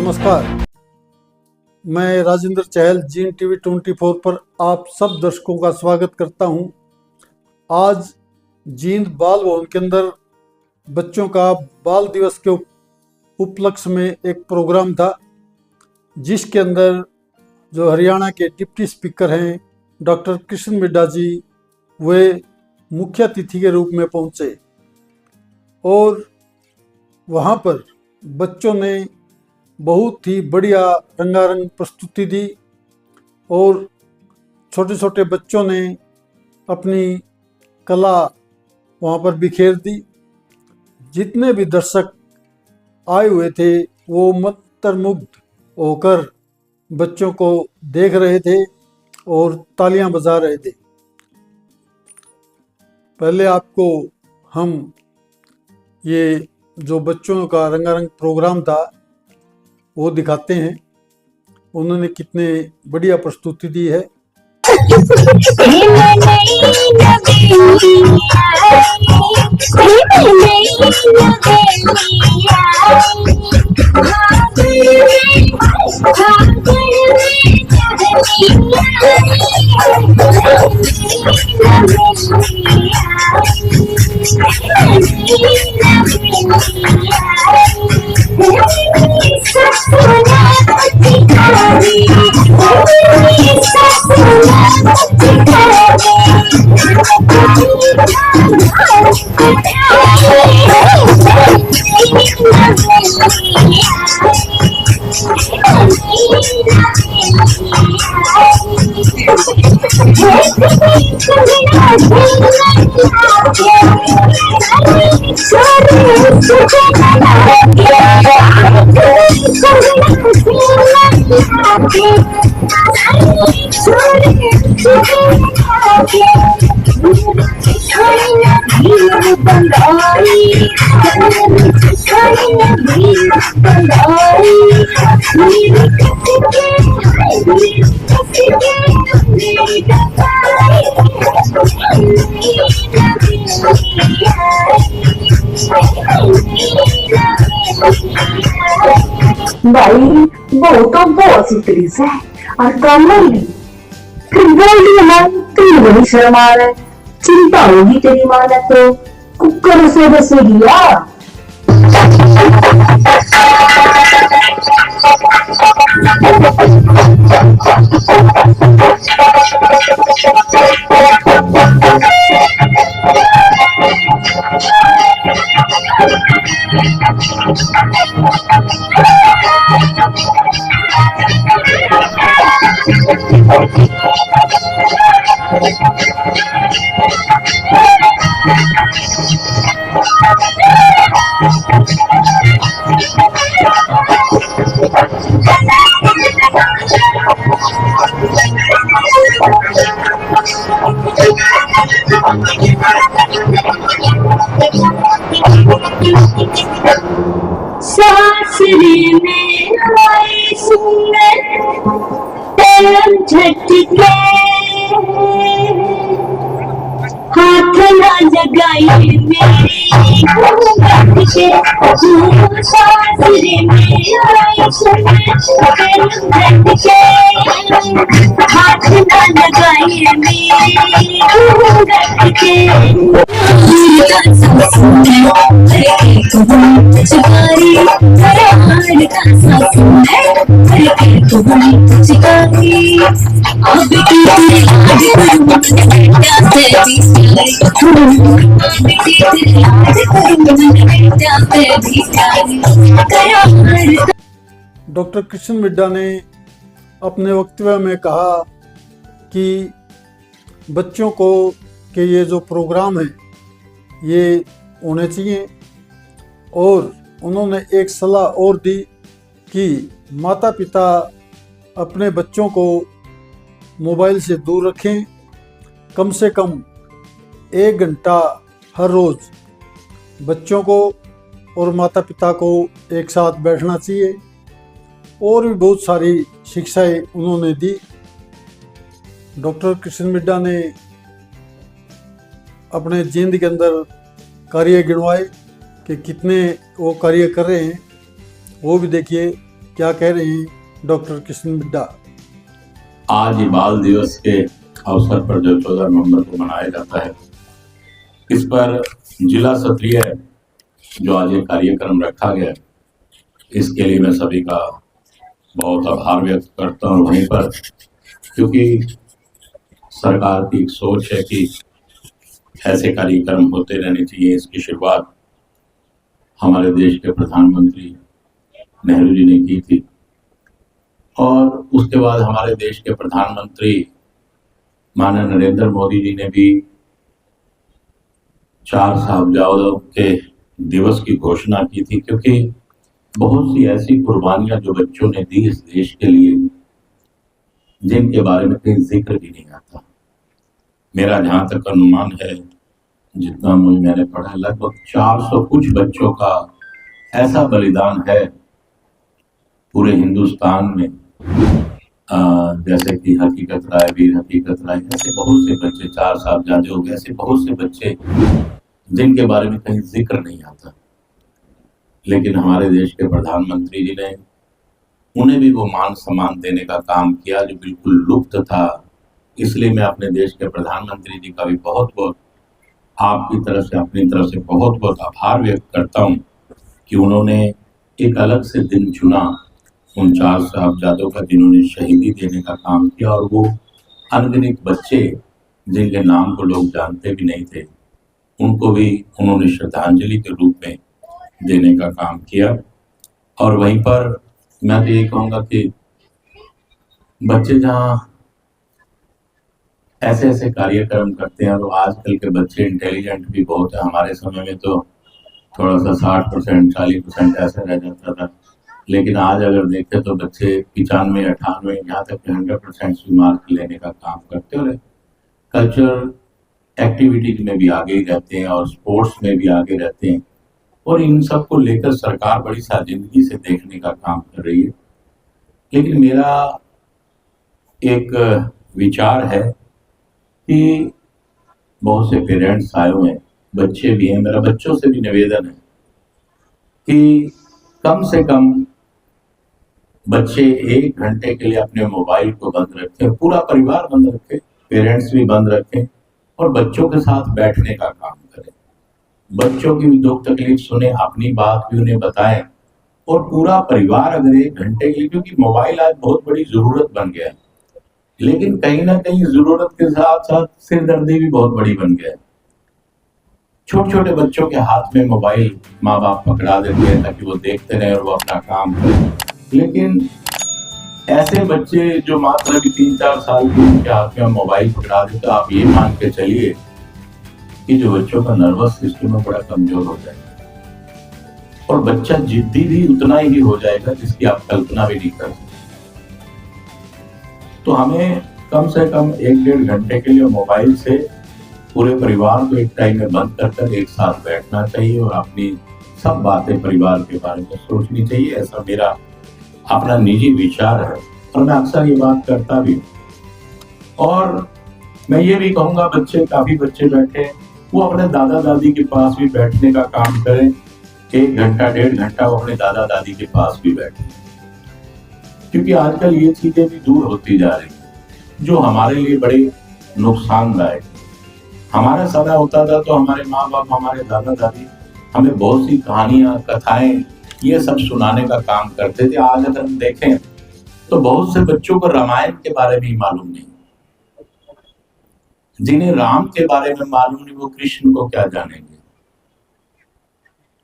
नमस्कार, मैं राजेंद्र चहल gene TV 24 पर आप सब दर्शकों का स्वागत करता हूं। आज जींद बाल भवन के अंदर बच्चों का बाल दिवस के उपलक्ष्य में एक प्रोग्राम था, जिसके अंदर जो हरियाणा के डिप्टी स्पीकर हैं डॉक्टर कृष्ण मिड्ढा जी, वे मुख्य अतिथि के रूप में पहुंचे और वहां पर बच्चों ने बहुत ही बढ़िया रंगारंग प्रस्तुति दी और छोटे छोटे बच्चों ने अपनी कला वहाँ पर बिखेर दी। जितने भी दर्शक आए हुए थे वो मंत्रमुग्ध होकर बच्चों को देख रहे थे और तालियां बजा रहे थे। पहले आपको हम ये जो बच्चों का रंगारंग प्रोग्राम था वो दिखाते हैं, उन्होंने कितने बढ़िया प्रस्तुति दी है। भाई वो तो बहुत सुथरी से और कमल भी फिर बोली है, तुम बड़ी शर्म आ रहा है, चिंता होगी तेरी माँ ने तो कुकर से बसेगी यार। सासरे में आई सुंदर पैर झटके, हाथ ना लगाई मेरी घूंघट के। सासरे में आई सुंदर पैर झटके, हाथ ना लगाई मेरी घूंघट के। डॉक्टर कृष्ण मिड्ढा ने अपने वक्तव्य में कहा कि बच्चों को के ये जो प्रोग्राम है ये होने चाहिए, और उन्होंने एक सलाह और दी कि माता पिता अपने बच्चों को मोबाइल से दूर रखें। कम से कम 1 घंटा हर रोज़ बच्चों को और माता पिता को एक साथ बैठना चाहिए। और भी बहुत सारी शिक्षाएं उन्होंने दी। डॉक्टर कृष्ण मिड्ढा ने अपने जींद के अंदर कार्य गिनवाए कि कितने वो कार्य कर रहे हैं, वो भी देखिए। क्या कह रहे हैं डॉक्टर कृष्ण मिड्ढा। आज बाल दिवस के अवसर पर जो 14 नवंबर को मनाया जाता है, इस पर जिला स्तरीय जो आज एक कार्यक्रम रखा गया, इसके लिए मैं सभी का बहुत आभार व्यक्त करता हूँ। वहीं पर क्योंकि सरकार की एक सोच है कि ऐसे कार्यक्रम होते रहने चाहिए, इसकी शुरुआत हमारे देश के प्रधानमंत्री नेहरू जी ने की थी और उसके बाद हमारे देश के प्रधानमंत्री माननीय नरेंद्र मोदी जी ने भी 4 साहबजादों के दिवस की घोषणा की थी, क्योंकि बहुत सी ऐसी कुर्बानियां जो बच्चों ने दी इस देश के लिए, जिनके बारे में कहीं जिक्र भी नहीं आता। मेरा जहां तक अनुमान है, जितना मैंने पढ़ा, लगभग 400 कुछ बच्चों का ऐसा बलिदान है पूरे हिंदुस्तान में, जैसे कि हकीकत राय, वीर हकीकत राय, ऐसे बहुत से बच्चे, 4 साहबजादे हो गए, ऐसे बहुत से बच्चे जिनके बारे में कहीं जिक्र नहीं आता। लेकिन हमारे देश के प्रधानमंत्री जी ने उन्हें भी वो मान सम्मान देने का काम किया जो बिल्कुल लुप्त था। इसलिए मैं अपने देश के प्रधानमंत्री जी का भी बहुत बहुत आपकी तरफ से, अपनी तरफ से बहुत बहुत आभार व्यक्त करता हूँ कि उन्होंने एक अलग से दिन चुना उन 4 साहबजादों का जिन्होंने शहीदी देने का काम किया, और वो अनगिनत बच्चे जिनके नाम को लोग जानते भी नहीं थे, उनको भी उन्होंने श्रद्धांजलि के रूप में देने का काम किया। और वहीं पर मैं तो ये कहूँगा कि बच्चे जहाँ ऐसे ऐसे कार्यक्रम करते हैं, तो आजकल के बच्चे इंटेलिजेंट भी बहुत है। हमारे समय में तो थोड़ा सा 60% 40% ऐसा रह जाता था, लेकिन आज अगर देखें तो बच्चे 95 98 यहाँ तक 100% मार्क लेने का काम करते हैं। कल्चरल एक्टिविटीज में भी आगे ही रहते हैं और स्पोर्ट्स में भी आगे रहते हैं, और इन सब को लेकर सरकार बड़ी साजिदगी से देखने का काम कर रही है। लेकिन मेरा एक विचार है कि बहुत से पेरेंट्स आए हुए हैं, बच्चे भी हैं, मेरा बच्चों से भी निवेदन है कि कम से कम बच्चे 1 घंटे के लिए अपने मोबाइल को बंद रखें, पूरा परिवार बंद रखे, पेरेंट्स भी बंद रखें और बच्चों के साथ बैठने का काम करें। बच्चों की भी दुख तकलीफ सुने, अपनी बात भी उन्हें बताएं, और पूरा परिवार अगर 1 घंटे के लिए, क्योंकि मोबाइल आज बहुत बड़ी जरूरत बन गया है, लेकिन कहीं ना कहीं जरूरत के साथ साथ सिरदर्दी भी बहुत बड़ी बन गया है। छोटे छोटे बच्चों के हाथ में मोबाइल माँ बाप पकड़ा देते हैं ताकि वो देखते रहे और वो अपना काम करें, लेकिन ऐसे बच्चे जो मात्र अभी 3-4 साल के, उनके हाथ में मोबाइल पकड़ा देते, तो आप ये मान के चलिए कि जो बच्चों का नर्वस सिस्टम है बड़ा कमजोर हो जाएगा, और बच्चा जिद्दी भी उतना ही हो जाएगा जिसकी आप कल्पना भी नहीं कर सकते। तो हमें कम से कम 1-1.5 घंटे के लिए मोबाइल से पूरे परिवार को एक टाइम में बंद कर एक साथ बैठना चाहिए और अपनी सब बातें परिवार के बारे में सोचनी चाहिए। ऐसा मेरा अपना निजी विचार है और मैं अक्सर ये बात करता भी हूँ। और मैं ये भी कहूँगा, बच्चे, काफी बच्चे बैठे हैं, वो अपने दादा दादी के पास भी बैठने का काम करें। 1 घंटा 1.5 घंटा वो अपने दादा दादी के पास भी बैठे, क्योंकि आजकल ये चीजें भी दूर होती जा रही हैं जो हमारे लिए बड़े नुकसानदायक। हमारा समय होता था तो हमारे माँ बाप, हमारे दादा दादी हमें बहुत सी कहानियां, कथाएं, ये सब सुनाने का काम करते थे। आज अगर हम देखें तो बहुत से बच्चों को रामायण के बारे में ही मालूम नहीं, जिन्हें राम के बारे में मालूम नहीं वो कृष्ण को क्या जानेंगे।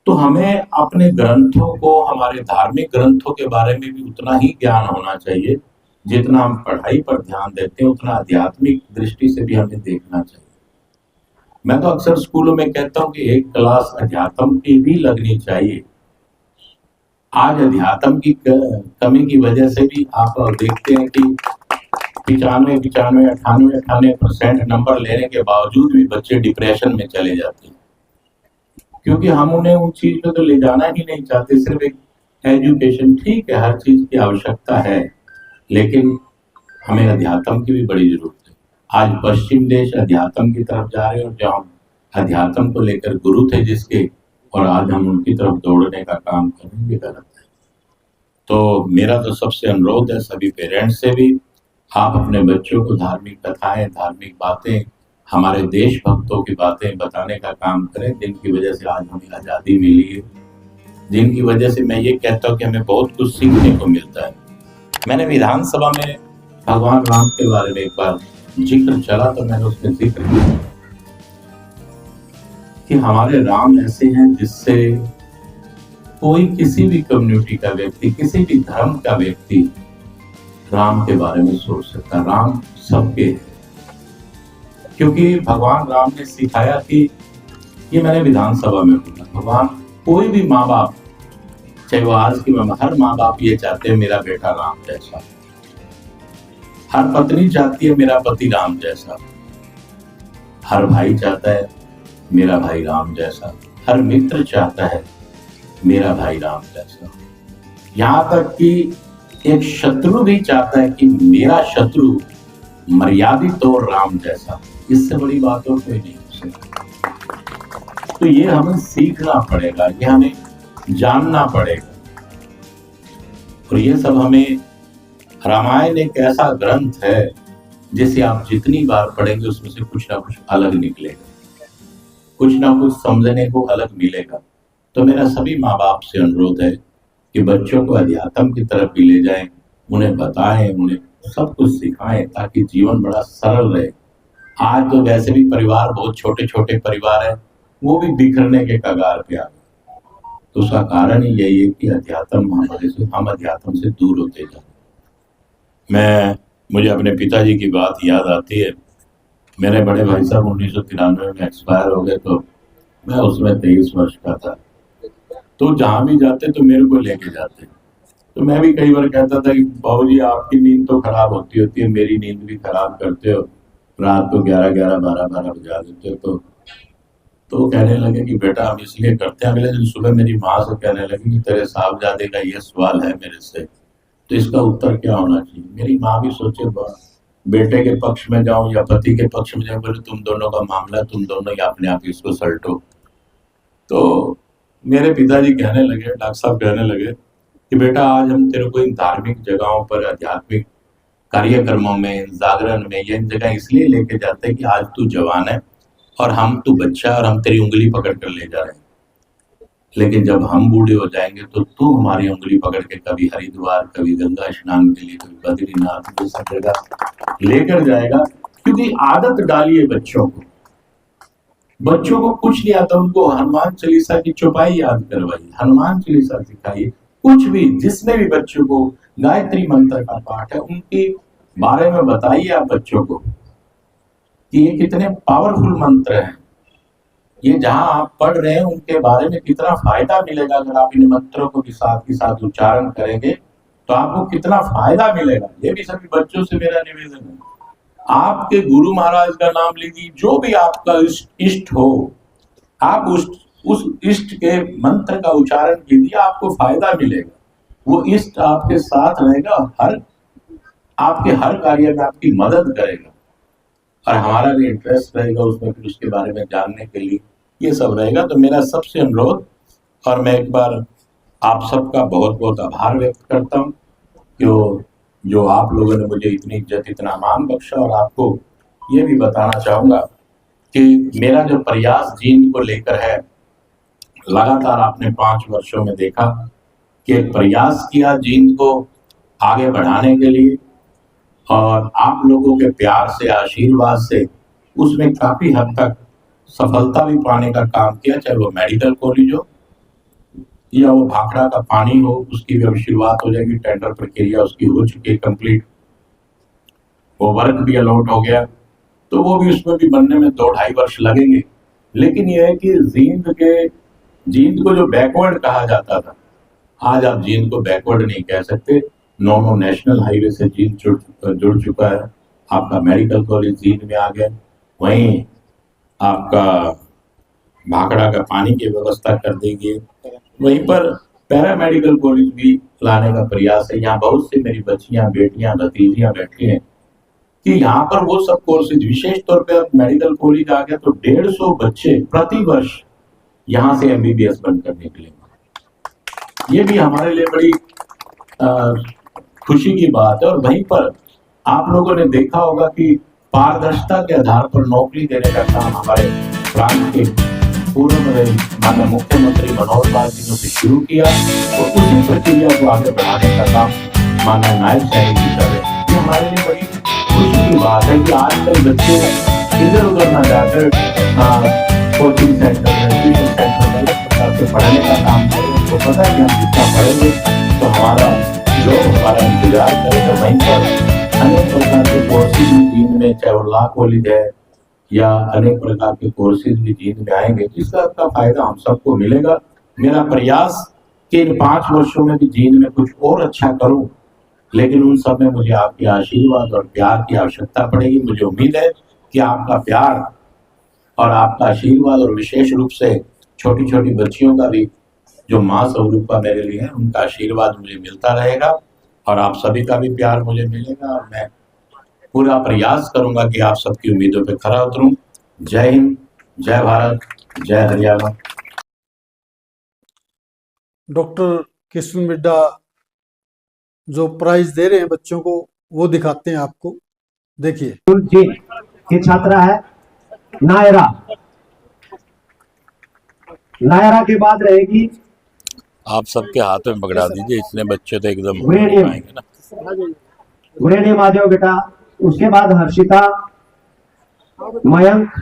तो हमें अपने ग्रंथों को, हमारे धार्मिक ग्रंथों के बारे में भी उतना ही ज्ञान होना चाहिए जितना हम पढ़ाई पर ध्यान देते हैं, उतना आध्यात्मिक दृष्टि से भी हमें देखना चाहिए। मैं तो अक्सर स्कूलों में कहता हूँ कि एक क्लास अध्यात्म की भी लगनी चाहिए। आज अध्यात्म की कमी की वजह से भी आप देखते हैं कि 95, 98% नंबर लेने के बावजूद भी बच्चे डिप्रेशन में चले जाते हैं, क्योंकि हम उन्हें उन चीज में तो ले जाना ही नहीं चाहते। सिर्फ एक एजुकेशन, ठीक है, हर चीज की आवश्यकता है, लेकिन हमें अध्यात्म की भी बड़ी जरूरत है। आज पश्चिम देश अध्यात्म की तरफ जा रहे हैं, और जो हम अध्यात्म को लेकर गुरु थे जिसके, और आज हम उनकी तरफ दौड़ने का काम करेंगे, गलत है। तो मेरा तो सबसे अनुरोध है सभी पेरेंट्स से भी, आप अपने बच्चों को धार्मिक कथाएं, धार्मिक बातें, हमारे देशभक्तों की बातें बताने का काम करें, जिनकी वजह से आज हमें आज़ादी मिली है, जिनकी वजह से मैं ये कहता हूँ कि हमें बहुत कुछ सीखने को मिलता है। मैंने विधानसभा में भगवान राम के बारे में एक बार जिक्र चला तो मैंने उसमें जिक्र किया कि हमारे राम ऐसे हैं जिससे कोई किसी भी कम्युनिटी का व्यक्ति, किसी भी धर्म का व्यक्ति राम के बारे में सोच सकता। राम सबके हैं, क्योंकि भगवान राम ने सिखाया कि, ये मैंने विधानसभा में बोला, भगवान कोई भी माँ बाप, चाहे वो आज की हर माँ बाप ये चाहते हैं मेरा बेटा राम जैसा, हर पत्नी चाहती है मेरा पति राम जैसा, हर भाई चाहता है मेरा भाई राम जैसा, हर मित्र चाहता है मेरा भाई राम जैसा, यहाँ तक कि एक शत्रु भी चाहता है कि मेरा शत्रु मर्यादित और राम जैसा। इससे बड़ी बात और कोई नहीं हो सकती। तो ये हमें सीखना पड़ेगा, ये हमें जानना पड़ेगा। और ये सब हमें, रामायण एक ऐसा ग्रंथ है जिसे आप जितनी बार पढ़ेंगे उसमें से कुछ ना कुछ अलग निकलेगा, कुछ ना कुछ समझने को अलग मिलेगा। तो मेरा सभी माँ बाप से अनुरोध है कि बच्चों को अध्यात्म की तरफ भी ले जाएं, उन्हें बताएं, उन्हें सब कुछ सिखाएं, ताकि जीवन बड़ा सरल रहे। आज तो वैसे भी परिवार बहुत छोटे छोटे परिवार है, वो भी बिखरने के कगार पे आ गए। तो उसका कारण ही यही है कि हम अध्यात्म से दूर होते जा रहे। मुझे अपने पिताजी की बात याद आती है। मेरे बड़े भाई साहब 1993 में एक्सपायर हो गए, तो मैं उसमें 23 वर्ष का था। तो जहां भी जाते तो मेरे को लेके जाते। तो मैं भी कई बार कहता था कि बाबूजी आपकी नींद तो खराब होती है, मेरी नींद भी खराब करते हो, रात को 11-11, 12-12 बजा देते हो। तो कहने लगे कि बेटा हम इसलिए करते हैं। अगले दिन सुबह मेरी माँ से कहने लगी कि तेरे साहबजादे का ये सवाल है मेरे से, तो इसका उत्तर क्या होना चाहिए। मेरी माँ भी सोचे बेटे के पक्ष में जाऊं या पति के पक्ष में जाऊं, बोले तुम दोनों का मामला, तुम दोनों ही अपने आप इसको सल्टो। तो मेरे पिताजी कहने लगे, डॉक्टर साहब कहने लगे कि बेटा आज हम तेरे को इन धार्मिक जगहों पर, आध्यात्मिक कार्यक्रमों में, जागरण में, ये इन जगह इसलिए लेके जाते हैं कि आज तू जवान है और तू बच्चा, और हम तेरी उंगली पकड़ कर ले जा रहे हैं। लेकिन जब हम बूढ़े हो जाएंगे तो तू हमारी उंगली पकड़ के कभी हरिद्वार, कभी गंगा स्नान के लिए, कभी बद्रीनाथ, ये सब जगह लेकर जाएगा। क्योंकि आदत डालिए बच्चों को कुछ नहीं आता, उनको हनुमान चालीसा की चौपाई याद करवाइए, हनुमान चालीसा सिखाइए, कुछ भी, जिसने भी बच्चों को गायत्री मंत्र का पाठ है उनके बारे में बताइए आप बच्चों को कि ये कितने पावरफुल मंत्र हैं। ये जहां आप पढ़ रहे हैं उनके बारे में कितना फायदा मिलेगा। अगर आप इन मंत्रों को भी साथ के साथ उच्चारण करेंगे तो आपको कितना फायदा मिलेगा। ये भी सभी बच्चों से मेरा निवेदन है। आपके गुरु महाराज का नाम लीजिए, जो भी आपका इष्ट हो, आप उस इष्ट के मंत्र का उच्चारण कीजिए, आपको फायदा मिलेगा। वो इष्ट आपके साथ रहेगा, आपके हर कार्य में आपकी मदद करेगा, और हमारा भी इंटरेस्ट रहेगा उसमें, फिर उसके बारे में जानने के लिए ये सब रहेगा। तो मेरा सबसे अनुरोध, और मैं एक बार आप सबका बहुत बहुत आभार व्यक्त करता हूँ कि जो आप लोगों ने मुझे इतनी इज्जत, इतना मान बख्शा। और आपको ये भी बताना चाहूँगा कि मेरा जो प्रयास जींद को लेकर है, लगातार आपने 5 वर्षों में देखा कि प्रयास किया जींद को आगे बढ़ाने के लिए, और आप लोगों के प्यार से, आशीर्वाद से उसमें काफी हद तक सफलता भी पाने का काम किया। चाहे वो मेडिकल कॉलेज हो या वो भाखड़ा का पानी हो, उसकी भी अब शुरुआत हो जाएगी, टेंडर प्रक्रिया उसकी हो चुकी है कंप्लीट, वो वर्क भी अलॉट हो गया, तो वो भी उसमें भी बनने में 2-2.5 वर्ष लगेंगे। लेकिन यह है कि जींद को जो बैकवर्ड कहा जाता था, आज आप जींद को बैकवर्ड नहीं कह सकते। 9 नेशनल हाईवे से जींद जुड़ चुका है। आपका मेडिकल कॉलेज जींद में आ गया, वहीं आपका भाखड़ा का पानी की व्यवस्था कर देंगे, वहीं पर पैरा मेडिकल कॉलेज भी लाने का प्रयास है। यहाँ बहुत से मेरी बच्चियां, बेटियां, भतीजियां बैठी हैं कि यहाँ पर वो सब कोर्सेज, विशेष तौर पे अब मेडिकल कॉलेज आ गया तो 150 बच्चे प्रति वर्ष यहाँ से MBBS बनकर निकलेंगे। ये भी हमारे लिए बड़ी खुशी की बात है। और वहीं पर आप लोगों ने देखा होगा कि पारदर्शिता के आधार पर नौकरी देने का काम हमारे प्रांत के पूर्व माननीय मुख्यमंत्री मनोहर लाल जी ने शुरू किया और उसी प्रक्रिया को आगे बढ़ाने का काम माननीय नायब सैनी जी कर रहे हैं। ये हमारे लिए बड़ी खुशी की बात है कि आजकल बच्चे इधर उधर न जाकर कोचिंग सेंटर में, ट्यूशन सेंटर में इस प्रकार से पढ़ने का काम करें। तो पता है कि हम जितना पढ़ेंगे तो हमारा इंतजार करेगा। वहीं पर अनेक प्रकार के कोर्सेज भी जींद में, चाहे वो लॉ कॉलेज है या अनेक प्रकार के कोर्सेज भी जींद में आएंगे, जिसका फायदा हम सबको मिलेगा। मेरा प्रयास कि इन 5 वर्षों में भी जींद में कुछ और अच्छा करूं, लेकिन उन सब में मुझे आपके आशीर्वाद और प्यार की आवश्यकता पड़ेगी। मुझे उम्मीद है कि आपका प्यार और आपका आशीर्वाद और विशेष रूप से छोटी छोटी बच्चियों का भी जो माँ स्वरूपा मेरे लिए है, उनका आशीर्वाद मुझे मिलता रहेगा और आप सभी का भी प्यार मुझे मिलेगा। और मैं पूरा प्रयास करूंगा कि आप सबकी उम्मीदों पे खरा उतरूं। जय हिंद, जय भारत, जय हरियाणा। डॉक्टर कृष्ण मिड्डा जो प्राइज दे रहे हैं बच्चों को वो दिखाते हैं आपको, देखिए। जी की छात्रा है नायरा। नायरा के बाद रहेगी आप सबके हाथ में पकड़ा दीजिए, इतने बच्चे तो एकदम गुरेडियम। आएंगे ना। गुरेडियम आ जाओ बेटा। उसके बाद हर्षिता, मयंक,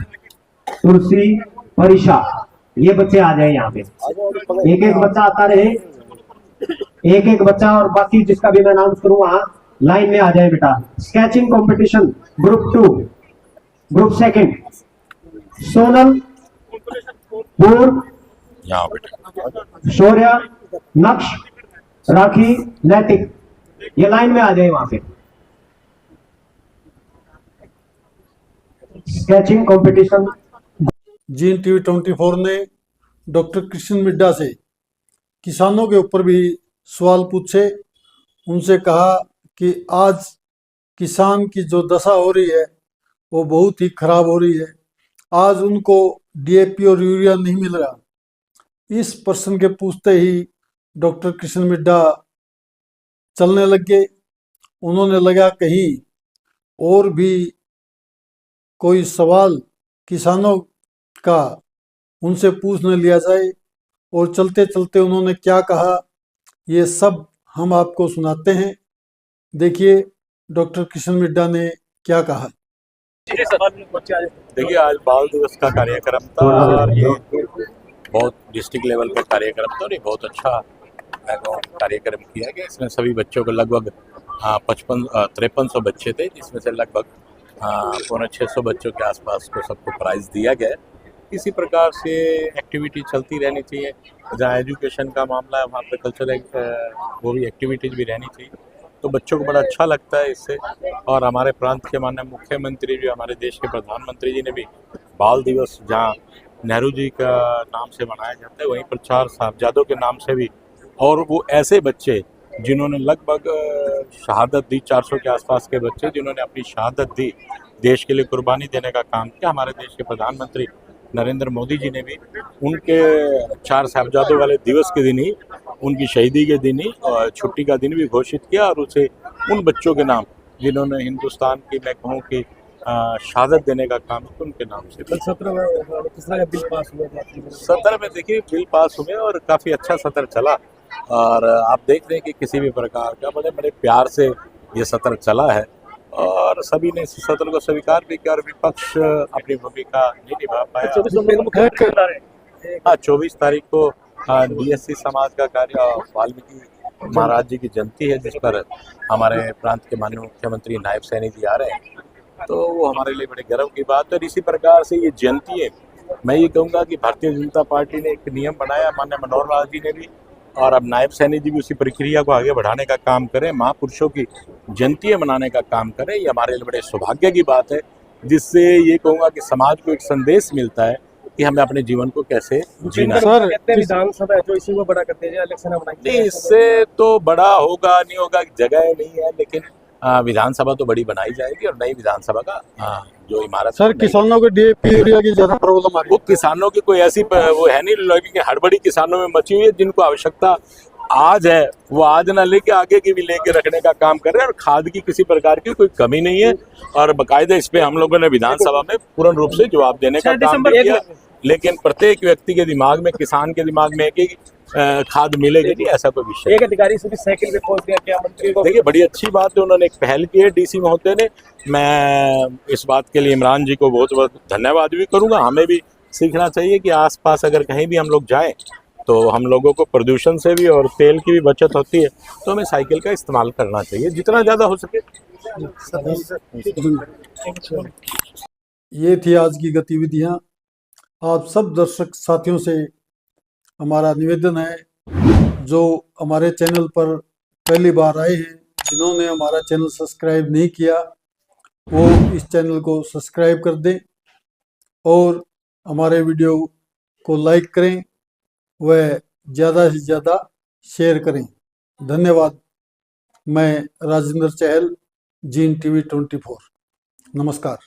तुलसी, परीक्षा, ये बच्चे आ जाए यहाँ पे। एक एक बच्चा आता रहे, एक एक बच्चा, और बाकी जिसका भी मैं अनाउंस करूँ वहां लाइन में आ जाए बेटा। Sketching competition group 2, group 2, Sonal, पूर्व, यहाँ बेटा शौर्य, नक्श, राखी, नैतिक, ये लाइन में आ जाए वहां पे। Sketching competition. जीन टीवी 24 ने डॉक्टर कृष्ण मिड्डा से किसानों के ऊपर भी सवाल पूछे। उनसे कहा कि आज किसान की जो दशा हो रही है वो बहुत ही खराब हो रही है। आज उनको डीएपी और यूरिया नहीं मिल रहा। इस प्रश्न के पूछते ही डॉक्टर कृष्ण मिड्डा चलने लग गए। उन्होंने लगा कहीं और भी कोई सवाल किसानों का उनसे पूछ न लिया जाए, और चलते चलते उन्होंने क्या कहा ये सब हम आपको सुनाते हैं। देखिए डॉक्टर कृष्ण मिड्डा ने क्या कहा। देखिए, आज बाल दिवस का कार्यक्रम था और ये बहुत डिस्ट्रिक्ट लेवल पे कार्यक्रम था और ये बहुत अच्छा कार्यक्रम किया गया। इसमें सभी बच्चों को लगभग 5300 बच्चे थे, जिसमें से लगभग 650 बच्चों के आसपास को सबको प्राइज दिया गया। इसी प्रकार से एक्टिविटी चलती रहनी चाहिए। जहाँ एजुकेशन का मामला है वहाँ पे कल्चरल वो भी एक्टिविटीज़ भी रहनी चाहिए, तो बच्चों को बड़ा अच्छा लगता है इससे। और हमारे प्रांत के माननीय मुख्यमंत्री जी, हमारे देश के प्रधानमंत्री जी ने भी बाल दिवस जहाँ नेहरू जी का नाम से मनाया जाता है, वहीं पर 4 साहबजादों के नाम से भी, और वो ऐसे बच्चे जिन्होंने लगभग शहादत दी, 400 के आसपास के बच्चे जिन्होंने अपनी शहादत दी, देश के लिए कुर्बानी देने का काम किया। हमारे देश के प्रधानमंत्री नरेंद्र मोदी जी ने भी उनके 4 साहबजादों वाले दिवस के दिन ही, उनकी शहीदी के दिन ही छुट्टी का दिन भी घोषित किया, और उसे उन बच्चों के नाम जिन्होंने हिंदुस्तान की, मैं कहूँ कि शहादत देने का काम किया, उनके नाम से। 17 में किस तरह का बिल पास हुआ? 17 में देखिए बिल पास हुए और काफ़ी अच्छा सत्र चला, और आप देख रहे हैं कि किसी भी प्रकार का बड़े बड़े प्यार से ये सत्र चला है और सभी ने इस सत्र को स्वीकार भी किया और विपक्ष अपनी भूमिका नहीं निभा पाया। 24 तारीख को DSC समाज का कार्य वाल्मीकि महाराज जी की जयंती है, जिस पर हमारे प्रांत के माननीय मुख्यमंत्री नायब सैनी जी आ रहे हैं, तो वो हमारे लिए बड़े गर्व की बात है। और इसी प्रकार से ये जयंती है, मैं ये कहूँगा कि भारतीय जनता पार्टी ने एक नियम बनाया, माननीय मनोहर लाल जी ने भी, और अब नायब सैनी जी भी उसी प्रक्रिया को आगे बढ़ाने का काम करें, महापुरुषों की जयंती मनाने का काम करें। ये हमारे लिए बड़े सौभाग्य की बात है, जिससे ये कहूँगा कि समाज को एक संदेश मिलता है कि हमें अपने जीवन को कैसे जीना है। सर विधानसभा है जो इसी को बड़ा करते हैं, इलेक्शन नहीं, इससे तो बड़ा होगा नहीं होगा, जगह नहीं है, लेकिन विधानसभा तो बड़ी बनाई जाएगी और नई विधानसभा का जो इमारत। सर किसानों को डीएपी यूरिया की ज्यादा प्रॉब्लम आ रही है। वो किसानों की कोई ऐसी वो है नहीं, लेकिन हड़बड़ी किसानों में मची हुई है, जिनको आवश्यकता आज है वो आज ना लेके आगे की भी लेके रखने का काम कर रहे हैं, और खाद की किसी प्रकार की कोई कमी नहीं है। और बाकायदा इस पे हम लोगों ने विधानसभा में पूर्ण रूप से जवाब देने का काम भी किया। लेकिन प्रत्येक व्यक्ति के दिमाग में, किसान के दिमाग में कि खाद मिलेगी नहीं, ऐसा कोई विषय एक अधिकारी से भी साइकिल पे पहुंच गया, क्या मंत्री को? देखिए बड़ी अच्छी बात है, उन्होंने एक पहल की है डीसी महोदय ने। मैं इस बात के लिए इमरान जी को बहुत बहुत धन्यवाद भी करूंगा। हमें भी सीखना चाहिए कि आसपास अगर कहीं भी हम लोग जाएं तो हम लोगों को प्रदूषण से भी और तेल की भी बचत होती है, तो हमें साइकिल का इस्तेमाल करना चाहिए जितना ज़्यादा हो सके। ये थी आज की गतिविधियां। आप सब दर्शक साथियों से हमारा निवेदन है, जो हमारे चैनल पर पहली बार आए हैं, जिन्होंने हमारा चैनल सब्सक्राइब नहीं किया, वो इस चैनल को सब्सक्राइब कर दें और हमारे वीडियो को लाइक करें व ज़्यादा से ज़्यादा शेयर करें। धन्यवाद। मैं राजेंद्र चहल, जीन टीवी 24। नमस्कार।